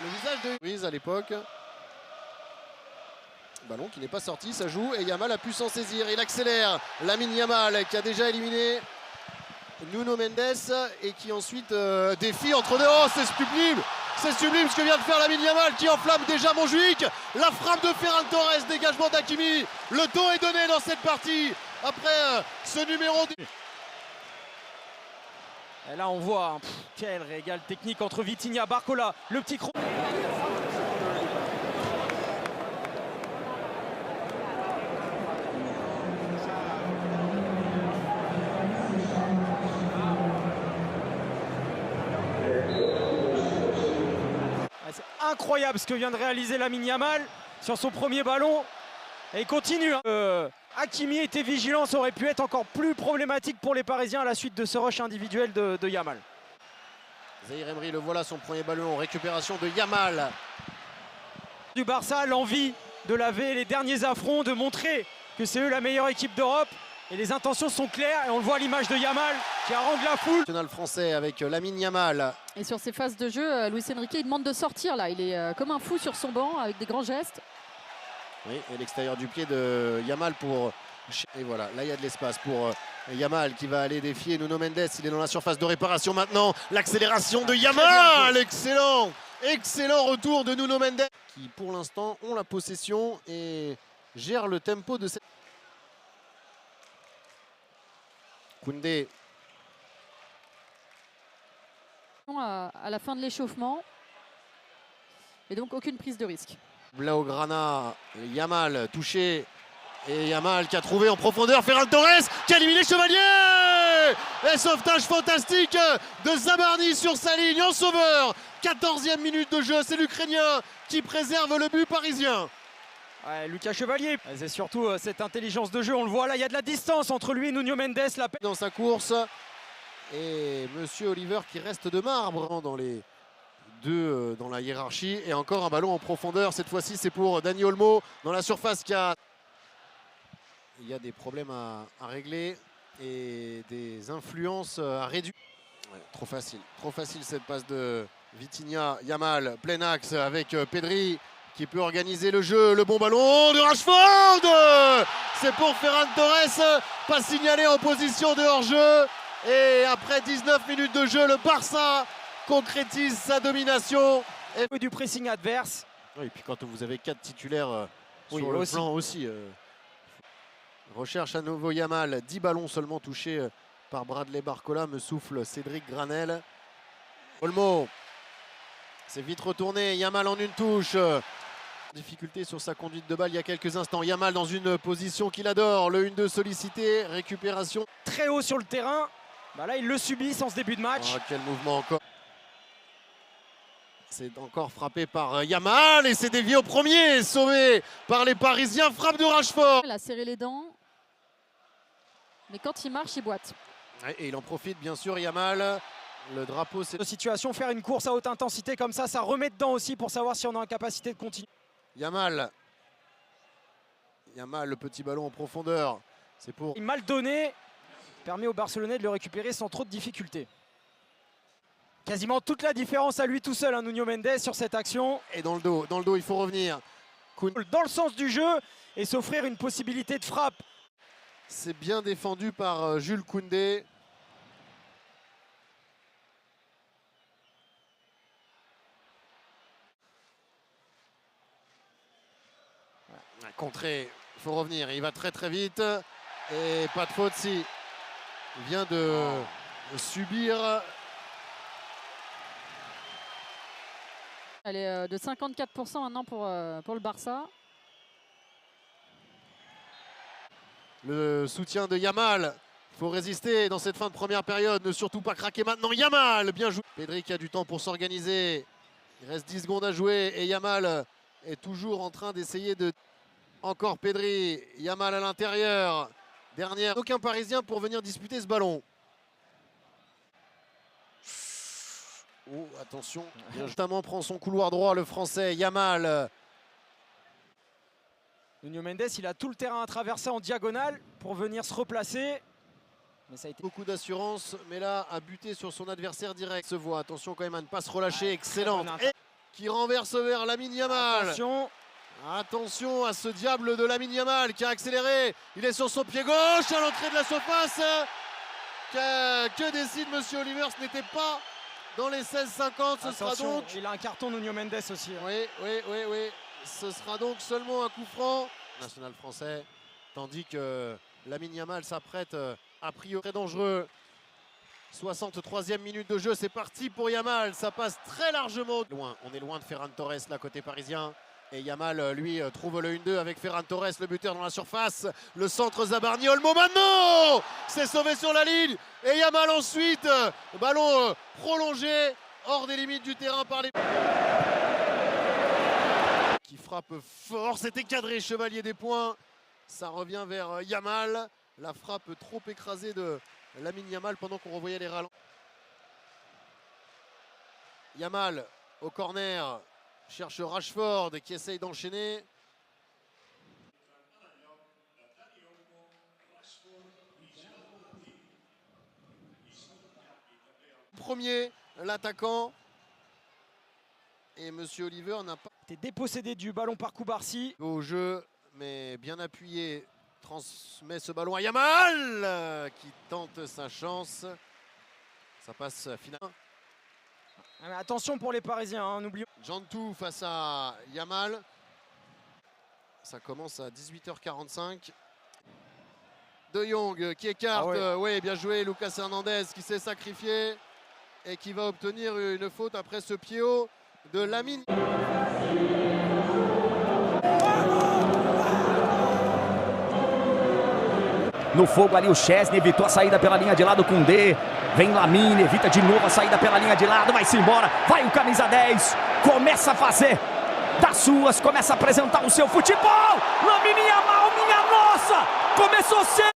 le visage de Ruiz à l'époque. Ballon qui n'est pas sorti, ça joue et Yamal a pu s'en saisir. Il accélère. Lamine Yamal qui a déjà éliminé Nuno Mendes et qui ensuite défie entre deux. Oh, c'est sublime! C'est sublime ce que vient de faire Lamine Yamal qui enflamme déjà Montjuïc. La frappe de Ferran Torres, dégagement d'Hakimi. Le dos est donné dans cette partie après ce numéro 10. Et là on voit quel régal technique entre Vitinha, Barcola, le petit croc. C'est incroyable ce que vient de réaliser Lamine Yamal sur son premier ballon. Et il continue. Hakimi était vigilant, ça aurait pu être encore plus problématique pour les Parisiens à la suite de ce rush individuel de Yamal. Zahir Emery, le voilà son premier ballon, récupération de Yamal. Du Barça, l'envie de laver les derniers affronts, de montrer que c'est eux la meilleure équipe d'Europe. Et les intentions sont claires et on le voit à l'image de Yamal qui harangue la foule. National français avec Lamine Yamal. Et sur ces phases de jeu, Luis Enrique il demande de sortir là. Il est comme un fou sur son banc avec des grands gestes. Oui, et l'extérieur du pied de Yamal pour... Et voilà, là il y a de l'espace pour Yamal qui va aller défier Nuno Mendes. Il est dans la surface de réparation maintenant. L'accélération de Yamal, excellent! Excellent retour de Nuno Mendes. Qui pour l'instant ont la possession et gèrent le tempo de cette... Koundé. À la fin de l'échauffement. Et donc aucune prise de risque. Blaugrana, Yamal touché. Et Yamal qui a trouvé en profondeur Ferran Torres qui a éliminé Chevalier. Et sauvetage fantastique de Zabarni sur sa ligne en sauveur. 14e minute de jeu, c'est l'Ukrainien qui préserve le but parisien. Ouais, Lucas Chevalier, c'est surtout cette intelligence de jeu, on le voit là, il y a de la distance entre lui et Nuno Mendes. Dans sa course, et Monsieur Oliver qui reste de marbre dans les deux dans la hiérarchie. Et encore un ballon en profondeur, cette fois-ci c'est pour Dani Olmo dans la surface qui a... Il y a des problèmes à régler et des influences à réduire. Ouais, trop facile cette passe de Vitinha, Yamal, plein axe avec Pedri qui peut organiser le jeu, le bon ballon de Rashford. C'est pour Ferran Torres, pas signalé en position de hors-jeu. Et après 19 minutes de jeu, le Barça concrétise sa domination. Et du pressing adverse. Oui, et puis quand vous avez 4 titulaires oui, sur le flanc aussi. Recherche à nouveau Yamal, 10 ballons seulement touchés par Bradley Barcola, me souffle Cédric Granel. Olmo, c'est vite retourné, Yamal en une touche. Difficulté sur sa conduite de balle il y a quelques instants. Yamal dans une position qu'il adore, le 1-2 sollicité, récupération. Très haut sur le terrain, bah là il le subit sans ce début de match. Oh, quel mouvement encore. C'est encore frappé par Yamal et c'est dévié au premier, sauvé par les Parisiens, frappe de Rashford. Il a serré les dents, mais quand il marche, il boite. Et il en profite bien sûr Yamal, le drapeau c'est... Situation, faire une course à haute intensité comme ça remet dedans aussi pour savoir si on a la capacité de continuer. Yamal, le petit ballon en profondeur, c'est pour... Mal donné, permet aux Barcelonais de le récupérer sans trop de difficultés. Quasiment toute la différence à lui tout seul, Nuno Mendes sur cette action. Et dans le dos, il faut revenir. Dans le sens du jeu et s'offrir une possibilité de frappe. C'est bien défendu par Jules Koundé. Contré, il faut revenir, il va très très vite. Et pas de faute si. Il vient de subir... Elle est de 54% maintenant pour le Barça. Le soutien de Yamal. Il faut résister dans cette fin de première période. Ne surtout pas craquer maintenant. Yamal, bien joué. Pedri qui a du temps pour s'organiser. Il reste 10 secondes à jouer. Et Yamal est toujours en train d'essayer de... Encore Pedri. Yamal à l'intérieur. Dernière. Aucun Parisien pour venir disputer ce ballon. Oh, attention, justement prend son couloir droit le français Yamal. Nuno Mendes, il a tout le terrain à traverser en diagonale pour venir se replacer. Mais ça a été beaucoup d'assurance, mais là a buté sur son adversaire direct. Se voit, attention quand même à ne pas se relâcher, excellente. qui renverse vers Lamine Yamal. Attention à ce diable de Lamine Yamal qui a accéléré. Il est sur son pied gauche à l'entrée de la surface. Que décide Monsieur Oliver? Ce n'était pas dans les 16-50. Ce sera donc... Il a un carton Nuno Mendes aussi. Oui. Ce sera donc seulement un coup franc national français. Tandis que Lamine Yamal s'apprête a priori très dangereux. 63e minute de jeu, c'est parti pour Yamal. Ça passe très largement. On est loin de Ferran Torres là côté parisien. Et Yamal, lui, trouve le 1-2 avec Ferran Torres, le buteur dans la surface. Le centre Zabarni Olmo maintenant. C'est sauvé sur la ligne. Et Yamal ensuite. Ballon prolongé hors des limites du terrain par les... Qui frappe fort. C'était cadré, Chevalier des Points. Ça revient vers Yamal. La frappe trop écrasée de Lamine Yamal pendant qu'on revoyait les ralentis. Yamal au corner. Cherche Rashford qui essaye d'enchaîner. Premier, l'attaquant. Et Monsieur Oliver n'a pas été dépossédé du ballon par Koubarsi. Au jeu, mais bien appuyé. Transmet ce ballon à Yamal qui tente sa chance. Ça passe finalement. Mais attention pour les Parisiens, hein, n'oublions. Jantou face à Yamal. Ça commence à 18h45. De Jong qui écarte. Oui, bien joué. Lucas Hernandez qui s'est sacrifié et qui va obtenir une faute après ce pied haut de Lamine. No fogo ali o Chesney, evitou a saída pela linha de lado com o D. Vem Lamine, evita de novo a saída pela linha de lado, vai-se embora. Vai o camisa 10, começa a fazer das suas, começa a apresentar o seu futebol. Lamine Yamal, minha nossa, começou cedo.